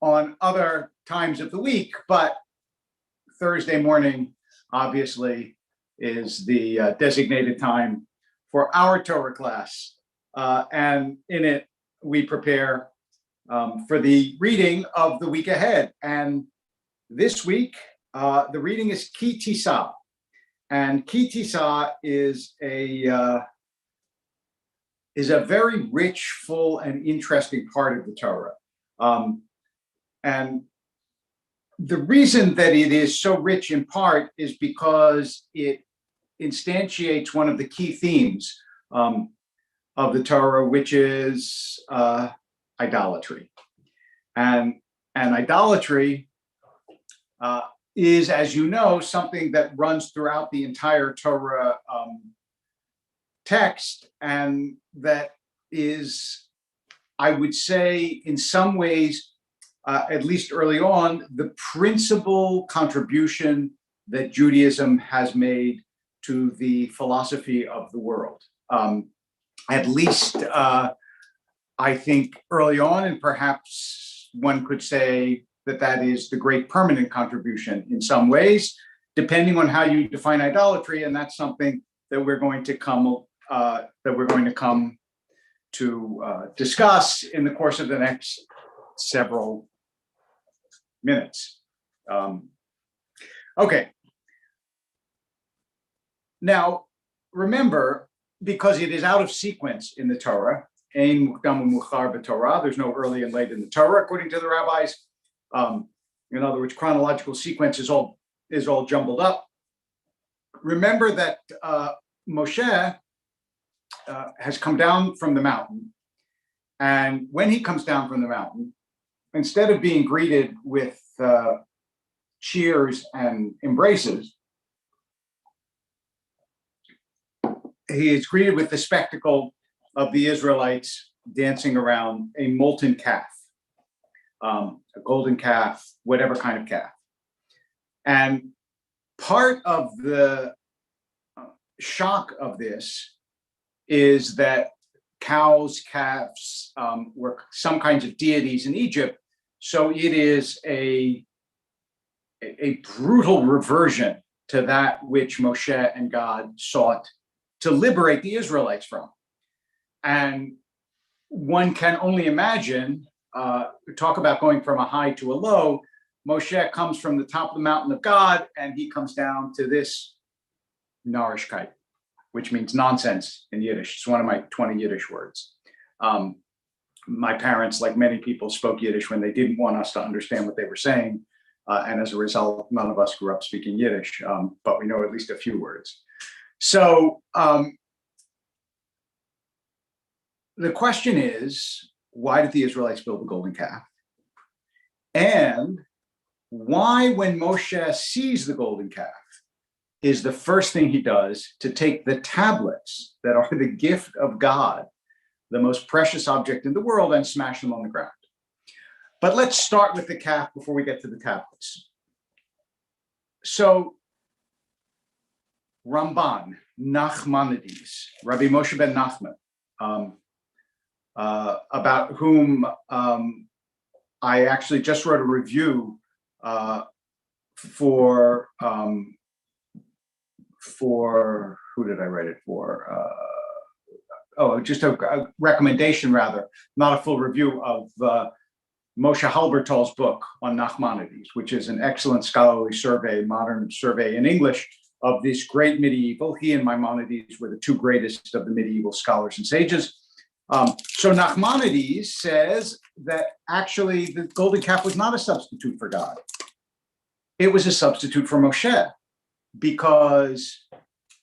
on other times of the week, but Thursday morning, obviously, is the designated time for our Torah class. And in it, we prepare for the reading of the week ahead. And this week, the reading is Ki Tisa. And Ki Tisa is a very rich, full, and interesting part of the Torah. And the reason that it is so rich in part is because it instantiates one of the key themes of the Torah, which is idolatry. And idolatry is, as you know, something that runs throughout the entire Torah text, and that is, I would say, in some ways, at least early on, the principal contribution that Judaism has made to the philosophy of the world. At least, I think early on, and perhaps one could say that is the great permanent contribution in some ways, depending on how you define idolatry, and that's something that we're going to come to discuss in the course of the next several minutes. Okay. Now, remember, because it is out of sequence in the Torah, Ein Mukdam U'Muchar b'Torah, there's no early and late in the Torah, according to the rabbis. In other words, chronological sequence is all jumbled up. Remember that Moshe has come down from the mountain, and when he comes down from the mountain, instead of being greeted with cheers and embraces, he is greeted with the spectacle of the Israelites dancing around a molten calf, a golden calf, whatever kind of calf. And part of the shock of this is that cows, calves were some kinds of deities in Egypt. So it is a brutal reversion to that which Moshe and God sought to liberate the Israelites from. And one can only imagine, talk about going from a high to a low. Moshe comes from the top of the mountain of God, and he comes down to this narishkeit, which means nonsense in Yiddish. It's one of my 20 Yiddish words. My parents, like many people, spoke Yiddish when they didn't want us to understand what they were saying. And as a result, none of us grew up speaking Yiddish, but we know at least a few words. So the question is, why did the Israelites build the golden calf? And why, when Moshe sees the golden calf, is the first thing he does to take the tablets that are the gift of God, the most precious object in the world, and smash them on the ground? But let's start with the calf before we get to the tablets. So Ramban, Nachmanides, Rabbi Moshe ben Nachman, about whom I actually just wrote a review for who did I write it for? Just a recommendation, rather, not a full review of Moshe Halbertal's book on Nachmanides, which is an excellent scholarly survey, modern survey in English of this great medieval. He and Maimonides were the two greatest of the medieval scholars and sages. So Nachmanides says that actually the golden calf was not a substitute for God. It was a substitute for Moshe, because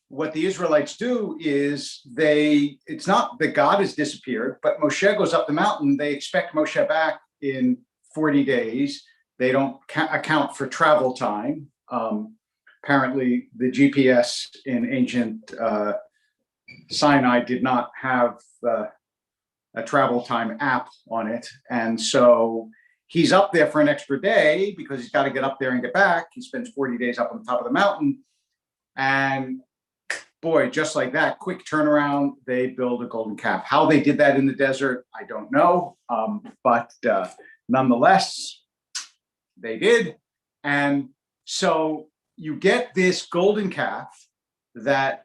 what the Israelites do is it's not that God has disappeared, but Moshe goes up the mountain. They expect Moshe back in 40 days. They don't account for travel time. Apparently, the GPS in ancient Sinai did not have a travel time app on it. And so he's up there for an extra day because he's got to get up there and get back. He spends 40 days up on the top of the mountain. And boy, just like that, quick turnaround, they build a golden calf. How they did that in the desert, I don't know. But nonetheless, they did. And so you get this golden calf that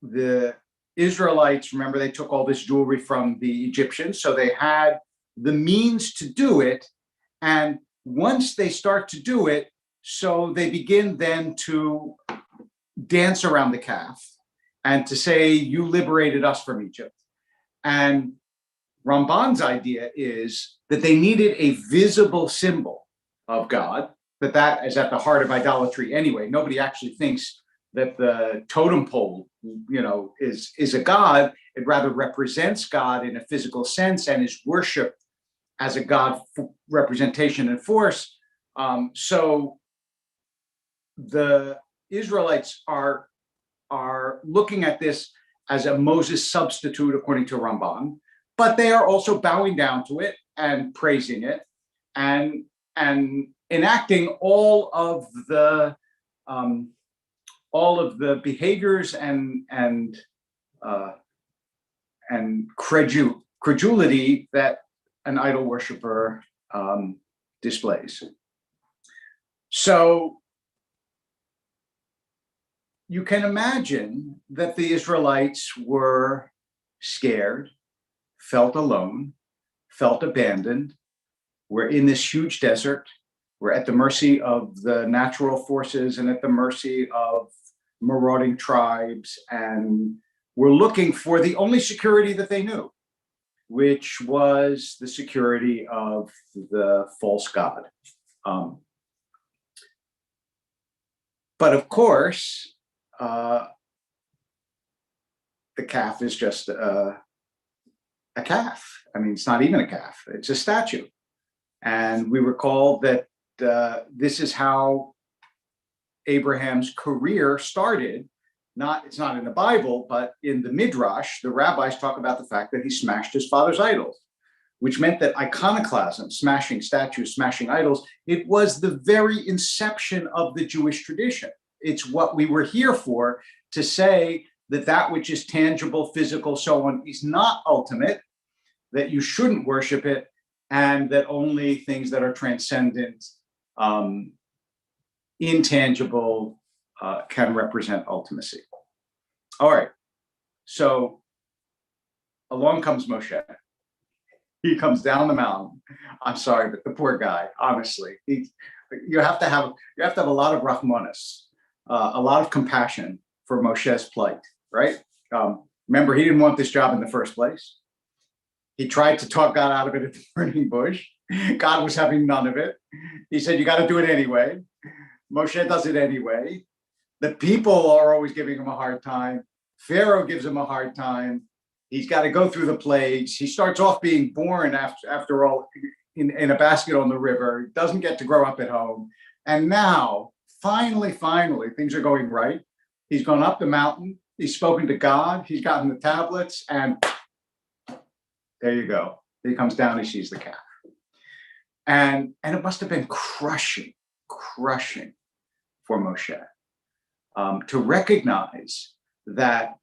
the Israelites, remember, they took all this jewelry from the Egyptians, so they had the means to do it. And once they start to do it, so they begin then to dance around the calf and to say, you liberated us from Egypt. And Ramban's idea is that they needed a visible symbol of God, that is at the heart of idolatry anyway. Nobody actually thinks that the totem pole, is a god. It rather represents God in a physical sense and is worshipped as a God representation and force. So the Israelites are looking at this as a Moses substitute, according to Ramban, but they are also bowing down to it and praising it and enacting all of the behaviors and credulity that an idol worshiper displays. So you can imagine that the Israelites were scared, felt alone, felt abandoned. We're in this huge desert. We're at the mercy of the natural forces and at the mercy of marauding tribes. And we're looking for the only security that they knew, which was the security of the false god. But of course, the calf is just a calf. I mean, it's not even a calf, it's a statue. And we recall that this is how Abraham's career started. It's not in the Bible, but in the Midrash, the rabbis talk about the fact that he smashed his father's idols, which meant that iconoclasm, smashing statues, smashing idols, it was the very inception of the Jewish tradition. It's what we were here for, to say that that which is tangible, physical, so on, is not ultimate, that you shouldn't worship it, and that only things that are transcendent, intangible, can represent ultimacy. All right, so along comes Moshe. He comes down the mountain. I'm sorry, but the poor guy, honestly, you have to have a lot of rahmanas, a lot of compassion for Moshe's plight, right? Remember, he didn't want this job in the first place. He tried to talk God out of it at the burning bush. God was having none of it. He said, you got to do it anyway. Moshe does it anyway. The people are always giving him a hard time. Pharaoh gives him a hard time. He's got to go through the plagues. He starts off being born after all in a basket on the river, doesn't get to grow up at home. And now, finally, things are going right. He's gone up the mountain. He's spoken to God. He's gotten the tablets. And there you go. He comes down, he sees the calf. And it must have been crushing for Moshe to recognize that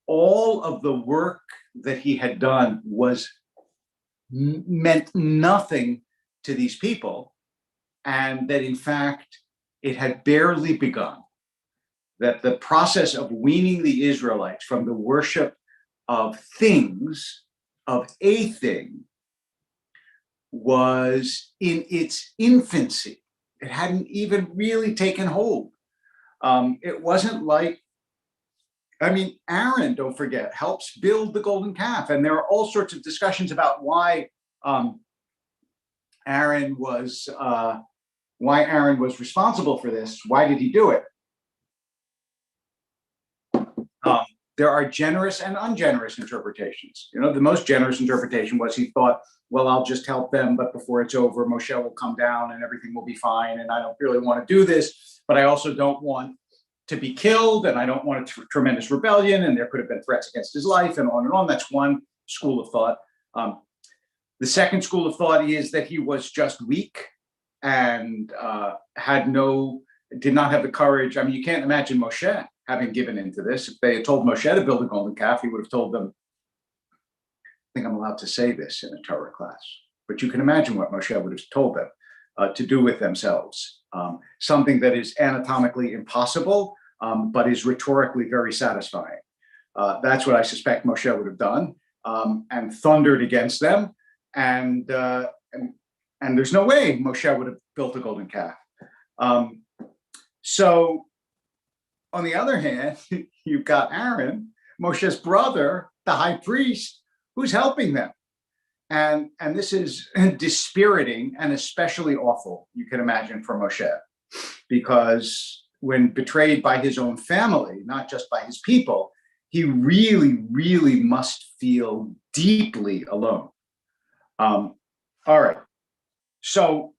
all of the work that he had done meant nothing to these people, and that in fact it had barely begun. That the process of weaning the Israelites from the worship of things, of a thing, was in its infancy. It hadn't even really taken hold. It wasn't like, Aaron, don't forget, helps build the golden calf. And there are all sorts of discussions about why Aaron was responsible for this. Why did he do it? There are generous and ungenerous interpretations. The most generous interpretation was he thought, well, I'll just help them, but before it's over, Moshe will come down and everything will be fine. And I don't really want to do this, but I also don't want to be killed, and I don't want a tremendous rebellion, and there could have been threats against his life, and on and on. That's one school of thought. The second school of thought is that he was just weak and did not have the courage. You can't imagine Moshe having given into this. If they had told Moshe to build a golden calf, he would have told them, I think I'm allowed to say this in a Torah class, but you can imagine what Moshe would have told them. to do with themselves, something that is anatomically impossible, but is rhetorically very satisfying. That's what I suspect Moshe would have done, and thundered against them. And there's no way Moshe would have built a golden calf. So on the other hand, you've got Aaron, Moshe's brother, the high priest, who's helping them. And this is dispiriting and especially awful, you can imagine, for Moshe, because when betrayed by his own family, not just by his people, he really, really must feel deeply alone. All right. So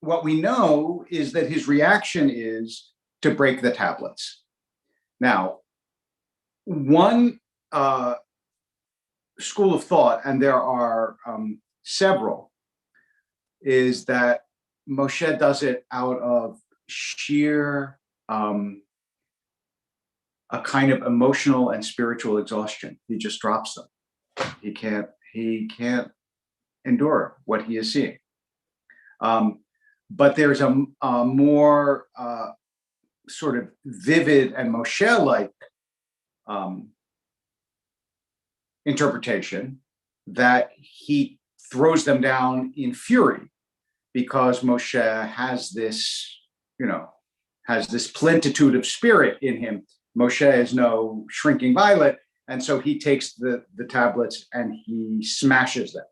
what we know is that his reaction is to break the tablets. Now, one school of thought, and there are several, is that Moshe does it out of sheer a kind of emotional and spiritual exhaustion. He just drops them. He can't endure what he is seeing. But there's a more sort of vivid and Moshe-like interpretation that he throws them down in fury because Moshe has this, has this plenitude of spirit in him. Moshe is no shrinking violet, and so he takes the tablets and he smashes them.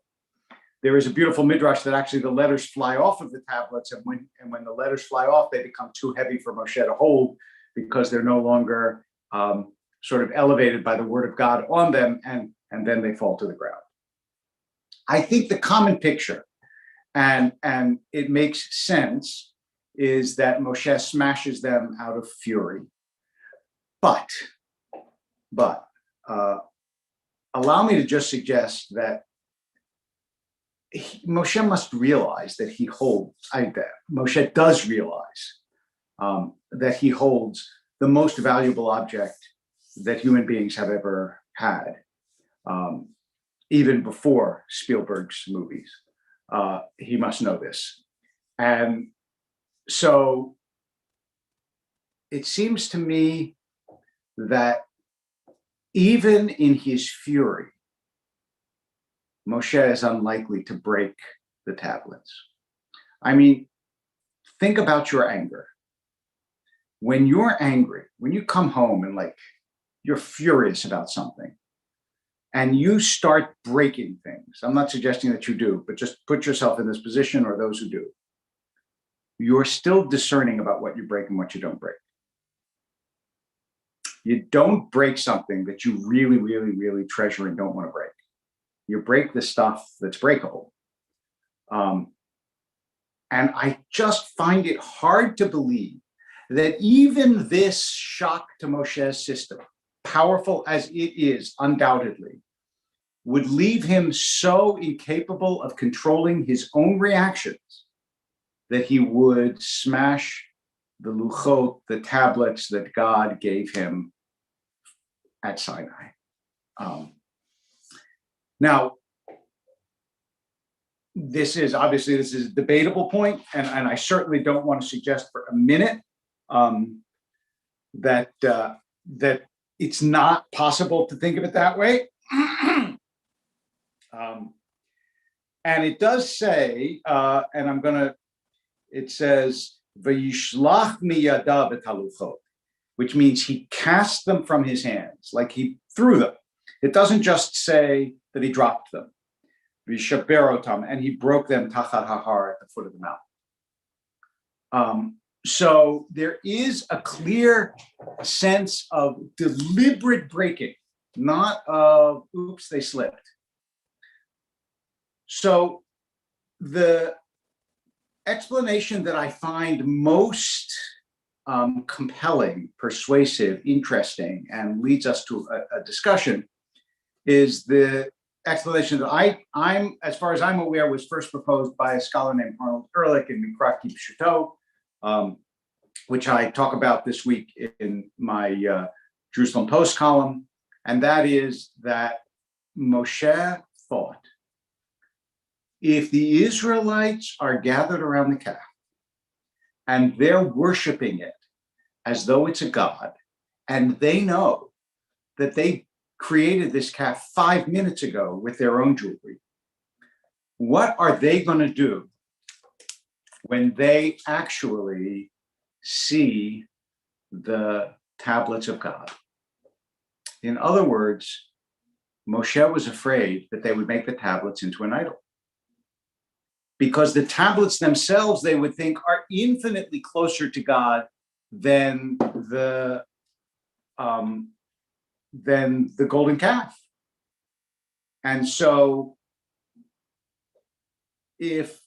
There is a beautiful midrash that actually the letters fly off of the tablets, and when the letters fly off, they become too heavy for Moshe to hold because they're no longer sort of elevated by the word of God on them, and then they fall to the ground. I think the common picture, and it makes sense, is that Moshe smashes them out of fury. But allow me to just suggest that Moshe must realize that Moshe does realize that he holds the most valuable object that human beings have ever had, even before Spielberg's movies. He must know this. And so it seems to me that even in his fury, Moshe is unlikely to break the tablets. I mean, think about your anger. When you're angry, when you come home and you're furious about something and you start breaking things, I'm not suggesting that you do, but just put yourself in this position, or those who do, you're still discerning about what you break and what you don't break. You don't break something that you really, really, really treasure and don't want to break. You break the stuff that's breakable. And I just find it hard to believe that even this shock to Moshe's system, powerful as it is undoubtedly, would leave him so incapable of controlling his own reactions that he would smash the luchot, the tablets that God gave him at Sinai. Now, this is a debatable point, and I certainly don't want to suggest for a minute that it's not possible to think of it that way. And it does say, it says, "Vayishlach miyadav et haluchot," which means he cast them from his hands, like he threw them. It doesn't just say that he dropped them. V'shaber otam, and he broke them tachat hahar, at the foot of the mountain. So there is a clear sense of deliberate breaking, not of, oops, they slipped. So the explanation that I find most compelling, persuasive, interesting, and leads us to a discussion is the explanation that I'm, as far as I'm aware, was first proposed by a scholar named Arnold Ehrlich in Mikra Kipshuto, which I talk about this week in my Jerusalem Post column, and that is that Moshe thought if the Israelites are gathered around the calf and they're worshiping it as though it's a god, and they know that they created this calf 5 minutes ago with their own jewelry, what are they going to do when they actually see the tablets of God? In other words, Moshe was afraid that they would make the tablets into an idol, because the tablets themselves, they would think, are infinitely closer to God than the golden calf. And so if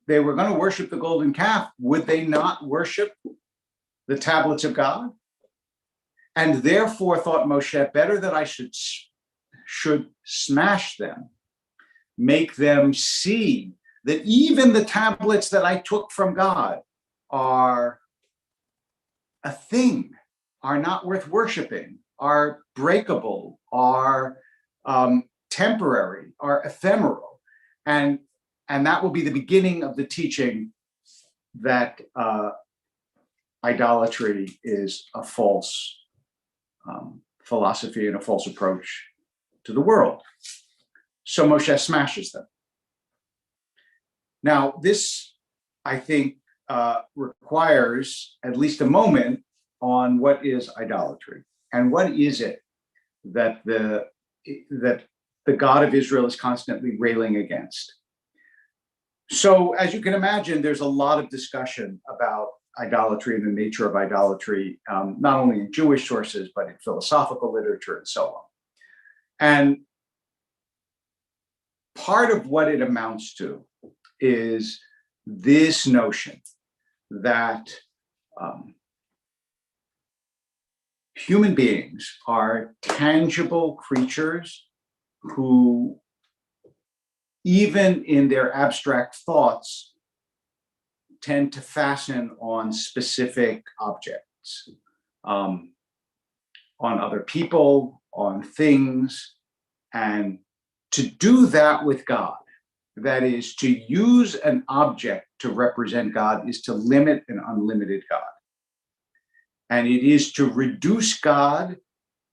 they were going to worship the golden calf, would they not worship the tablets of God? And therefore thought Moshe, better that I should smash them, make them see that even the tablets that I took from God are a thing, are not worth worshiping, are breakable, are temporary, are ephemeral. And that will be the beginning of the teaching that idolatry is a false philosophy and a false approach to the world. So Moshe smashes them. Now, this, I think, requires at least a moment on what is idolatry and what is it that the God of Israel is constantly railing against. So, as you can imagine, there's a lot of discussion about idolatry and the nature of idolatry, not only in Jewish sources, but in philosophical literature and so on. And part of what it amounts to is this notion that human beings are tangible creatures who, even in their abstract thoughts, tend to fasten on specific objects, on other people, on things, and to do that with God, that is, to use an object to represent God, is to limit an unlimited God. And it is to reduce God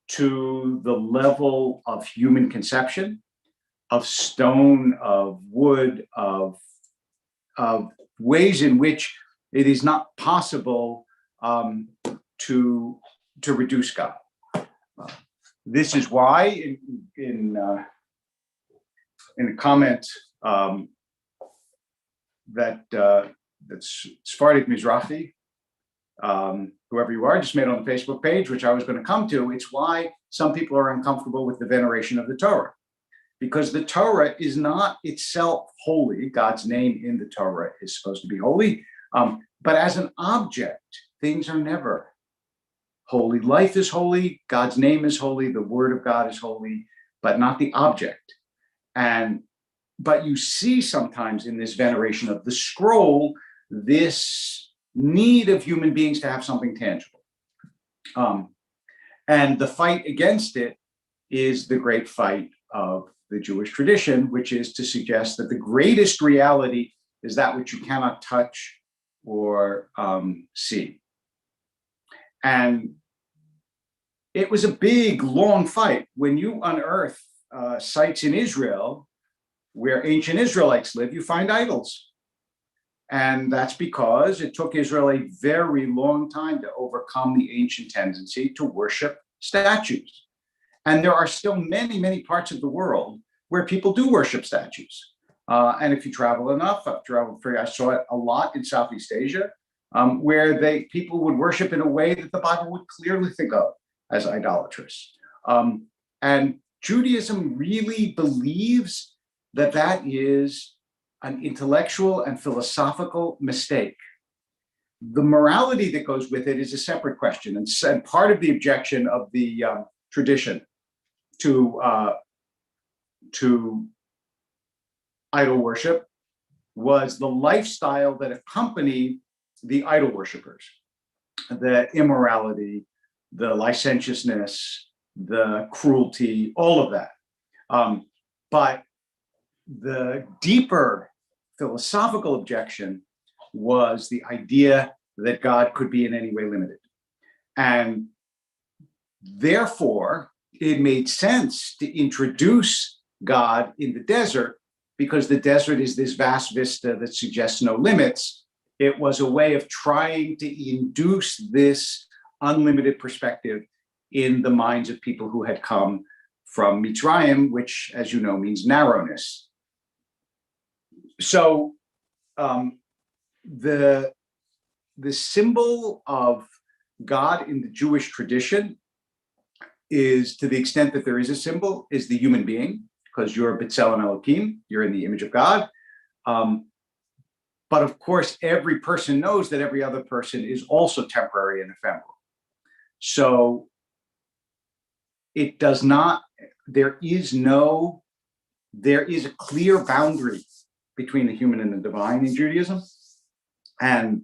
to the level of human conception, of stone, of wood, of ways in which it is not possible to reduce God. This is why, in a comment that's Sephardic Mizrahi, whoever you are, just made on the Facebook page, which I was going to come to, it's why some people are uncomfortable with the veneration of the Torah. Because the Torah is not itself holy. God's name in the Torah is supposed to be holy. But as an object, things are never holy. Life is holy. God's name is holy. The word of God is holy, but not the object. But you see sometimes in this veneration of the scroll, this need of human beings to have something tangible. And the fight against it is the great fight of the Jewish tradition, which is to suggest that the greatest reality is that which you cannot touch or see. And it was a big, long fight. When you unearth sites in Israel where ancient Israelites live, you find idols. And that's because it took Israel a very long time to overcome the ancient tendency to worship statues. And there are still many, many parts of the world where people do worship statues. And if you travel enough, I saw it a lot in Southeast Asia, where people would worship in a way that the Bible would clearly think of as idolatrous. And Judaism really believes that that is an intellectual and philosophical mistake. The morality that goes with it is a separate question. And part of the objection of the tradition to idol worship was the lifestyle that accompanied the idol worshipers, the immorality, the licentiousness, the cruelty, all of that. But the deeper philosophical objection was the idea that God could be in any way limited. And therefore, it made sense to introduce God in the desert, because the desert is this vast vista that suggests no limits. It was a way of trying to induce this unlimited perspective in the minds of people who had come from Mitzrayim, which, as you know, means narrowness. So the symbol of God in the Jewish tradition is, to the extent that there is a symbol, is the human being, because you're B'Tselem Elohim, you're in the image of God. But of course, every person knows that every other person is also temporary and ephemeral. So it does not, there is a clear boundary between the human and the divine in Judaism. And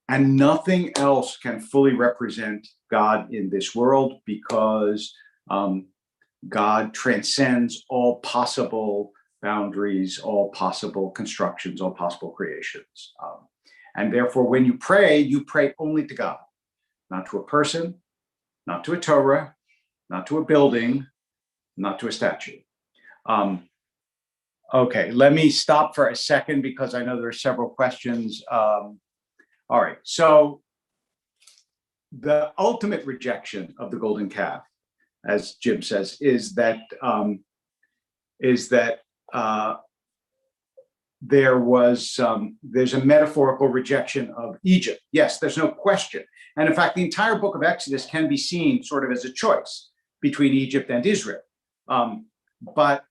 nothing else can fully represent God in this world, because God transcends all possible boundaries, all possible constructions, all possible creations. And therefore, when you pray only to God, not to a person, not to a Torah, not to a building, not to a statue. Okay, let me stop for a second because I know there are several questions. All right, so the ultimate rejection of the golden calf, as Jim says, is that there's a metaphorical rejection of Egypt. Yes, there's no question. And in fact, the entire book of Exodus can be seen sort of as a choice between Egypt and Israel. But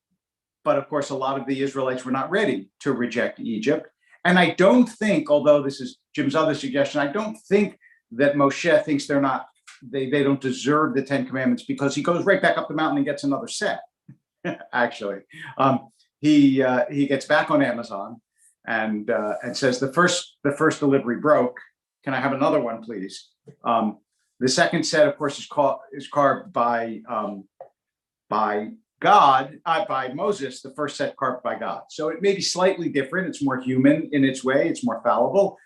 of course, a lot of the Israelites were not ready to reject Egypt. And I don't think, although this is Jim's other suggestion, I don't think that Moshe thinks they don't deserve the 10 Commandments, because he goes right back up the mountain and gets another set. Actually, he gets back on Amazon and says the first delivery broke. Can I have another one, please? The second set, of course, is carved by God, by Moses. The first set carved by God. So it may be slightly different. It's more human in its way. It's more fallible,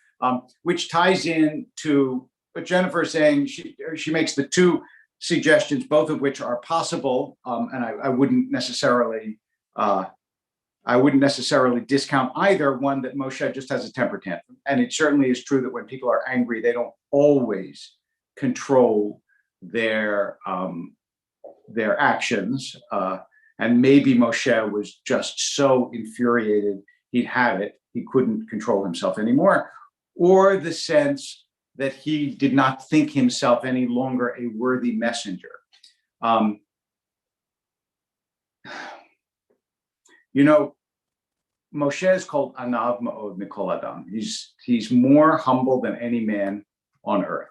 which ties in to what Jennifer is saying. She makes the two suggestions, both of which are possible, and I wouldn't necessarily discount either. One, that Moshe just has a temper tantrum, and it certainly is true that when people are angry, they don't always control their actions. And maybe Moshe was just so infuriated he'd had it, he couldn't control himself anymore, or the sense that he did not think himself any longer a worthy messenger. Moshe is called Anav Ma'od Mikol Adam. He's more humble than any man on earth.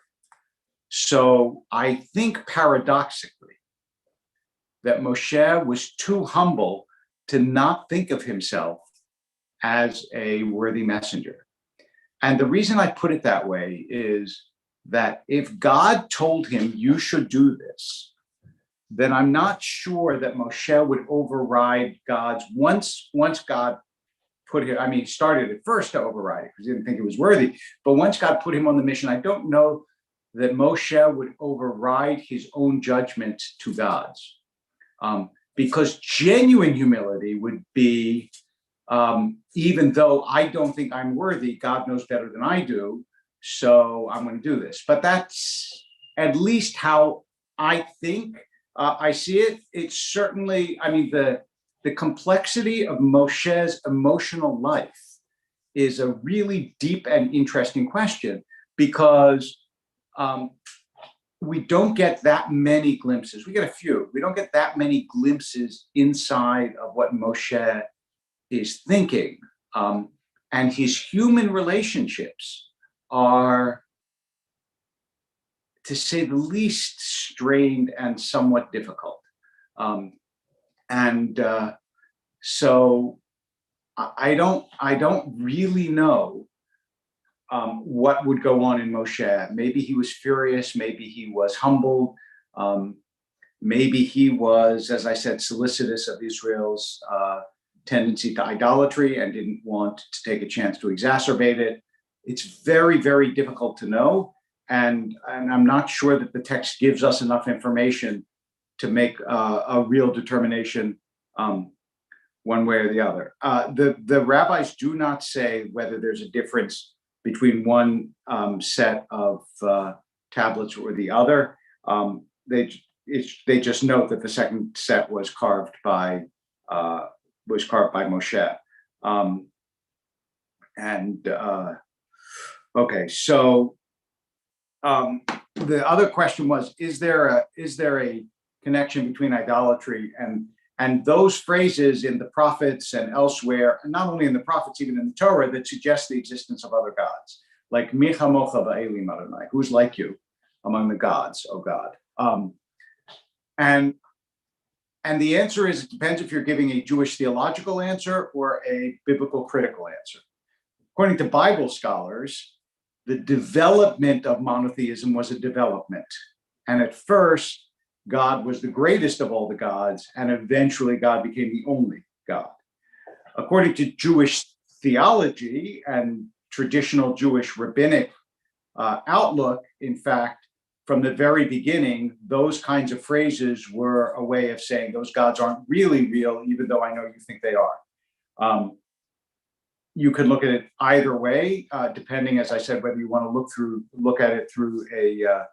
So I think paradoxically that Moshe was too humble to not think of himself as a worthy messenger. And the reason I put it that way is that if God told him, you should do this, then I'm not sure that Moshe would override God's, once God put him, he started at first to override it because he didn't think it was worthy. But once God put him on the mission, I don't know that Moshe would override his own judgment to God's. Because genuine humility would be, even though I don't think I'm worthy, God knows better than I do, so I'm going to do this. But that's at least how I think I see it. It's certainly, the complexity of Moshe's emotional life is a really deep and interesting question, because we don't get that many glimpses. We get a few. We don't get that many glimpses inside of what Moshe is thinking. And his human relationships are, to say the least, strained and somewhat difficult. So I don't really know what would go on in Moshe. Maybe he was furious. Maybe he was humbled. Maybe he was, as I said, solicitous of Israel's tendency to idolatry and didn't want to take a chance to exacerbate it. It's very, very difficult to know. And I'm not sure that the text gives us enough information to make a real determination one way or the other. The rabbis do not say whether there's a difference between one set of tablets or the other. They just note that the second set was carved by Moshe. Okay, so the other question was: is there a connection between idolatry and those phrases in the prophets and elsewhere, and not only in the prophets, even in the Torah, that suggest the existence of other gods, like Mi chamocha ba'elim Adonai, who's like you among the gods, O God. And the answer is, it depends if you're giving a Jewish theological answer or a biblical critical answer. According to Bible scholars, the development of monotheism was a development. And at first, God was the greatest of all the gods, and eventually God became the only God. According to Jewish theology and traditional Jewish rabbinic outlook, in fact, from the very beginning, those kinds of phrases were a way of saying those gods aren't really real, even though I know you think they are. You can look at it either way, depending, as I said, whether you want to look at it through a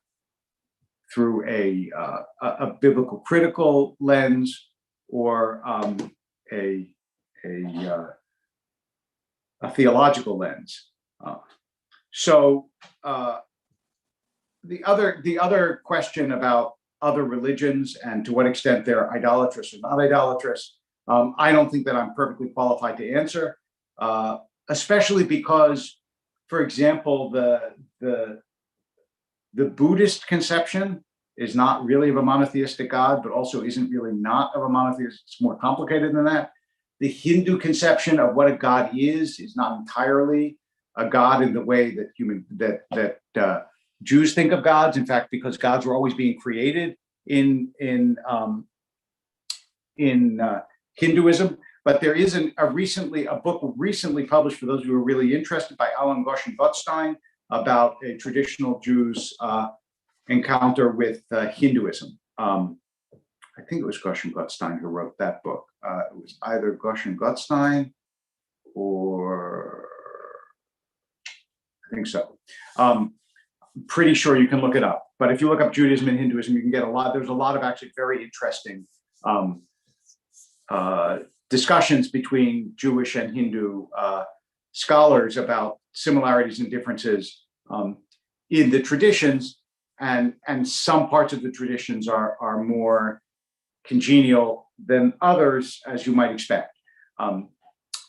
biblical critical lens or a theological lens. The other question about other religions and to what extent they're idolatrous or not idolatrous, I don't think that I'm perfectly qualified to answer, especially because, for example, the Buddhist conception is not really of a monotheistic God, but also isn't really not of a monotheist. It's more complicated than that. The Hindu conception of what a God is not entirely a God in the way that Jews think of gods. In fact, because gods were always being created in Hinduism. But there is a book recently published, for those of you who are really interested, by Alan Goshen-Gutstein about a traditional Jew's encounter with Hinduism. I think it was Goshen-Gutstein who wrote that book. It was either Goshen-Gutstein or I think so. Pretty sure you can look it up. But if you look up Judaism and Hinduism, you can get there's a lot of actually very interesting discussions between Jewish and Hindu scholars about similarities and differences in the traditions, and some parts of the traditions are more congenial than others, as you might expect.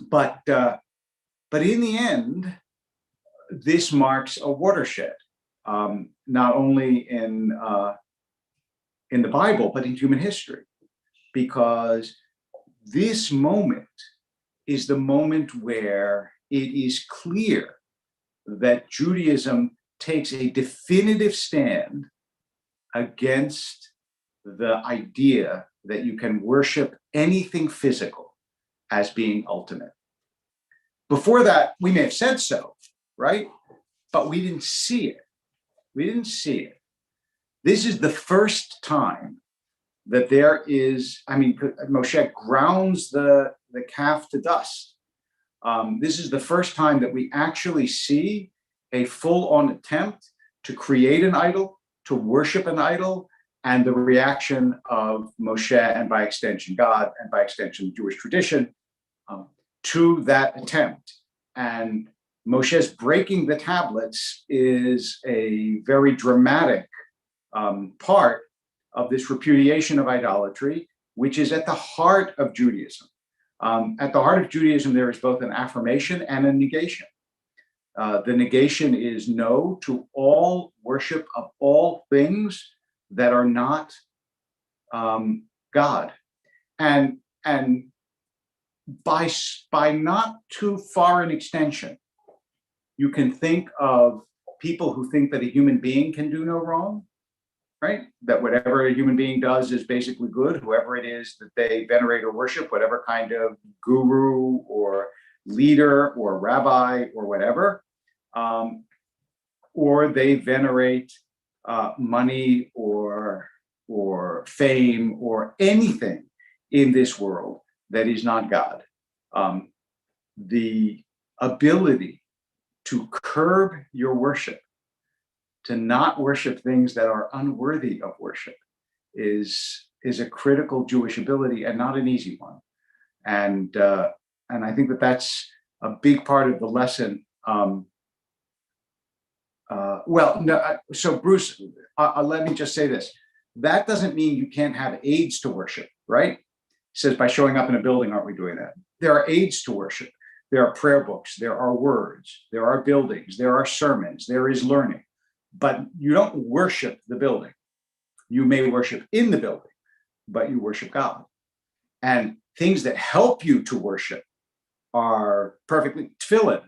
But in the end, this marks a watershed, not only in the Bible, but in human history, because this moment is the moment where it is clear that Judaism takes a definitive stand against the idea that you can worship anything physical as being ultimate. Before that, we may have said so, right? But we didn't see it. We didn't see it. This is the first time that there is, Moshe grounds the calf to dust. This is the first time that we actually see a full-on attempt to create an idol, to worship an idol, and the reaction of Moshe, and by extension God, and by extension Jewish tradition, to that attempt. And Moshe's breaking the tablets is a very dramatic part of this repudiation of idolatry, which is at the heart of Judaism. At the heart of Judaism, there is both an affirmation and a negation. The negation is no to all worship of all things that are not God. And by not too far an extension, you can think of people who think that a human being can do no wrong, right? That whatever a human being does is basically good, whoever it is that they venerate or worship, whatever kind of guru or leader or rabbi or whatever, or they venerate money or fame or anything in this world that is not God. The ability to curb your worship, to not worship things that are unworthy of worship, is a critical Jewish ability and not an easy one. And I think that that's a big part of the lesson. So Bruce, let me just say this. That doesn't mean you can't have aids to worship, right? It says by showing up in a building, aren't we doing that? There are aids to worship. There are prayer books, there are words, there are buildings, there are sermons, there is learning, but you don't worship the building. You may worship in the building, but you worship God. And things that help you to worship are perfectly tefillin,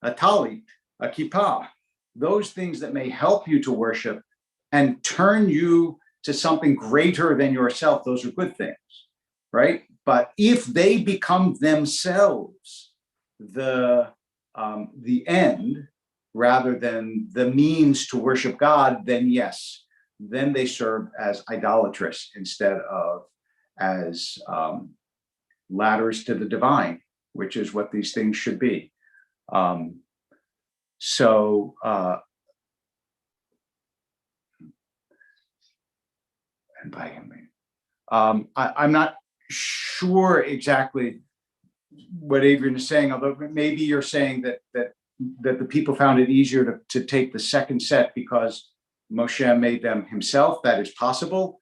a talit, a kippah, those things that may help you to worship and turn you to something greater than yourself. Those are good things, right? But if they become themselves the end rather than the means to worship God, then yes, then they serve as idolatrous instead of as ladders to the divine, which is what these things should be. I'm not sure exactly what Adrian is saying, although maybe you're saying that the people found it easier to take the second set because Moshe made them himself. That is possible.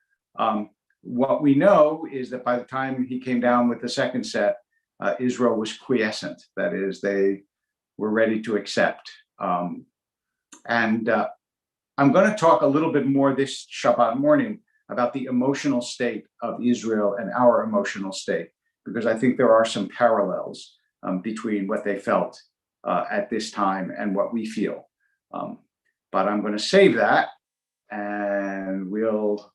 What we know is that by the time he came down with the second set, Israel was quiescent. That is, they were ready to accept. I'm going to talk a little bit more this Shabbat morning about the emotional state of Israel and our emotional state, because I think there are some parallels between what they felt at this time and what we feel. But I'm going to save that, and we'll,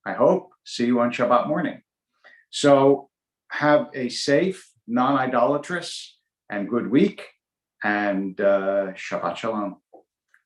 I hope, see you on Shabbat morning. So have a safe, non-idolatrous, and good week, and Shabbat Shalom.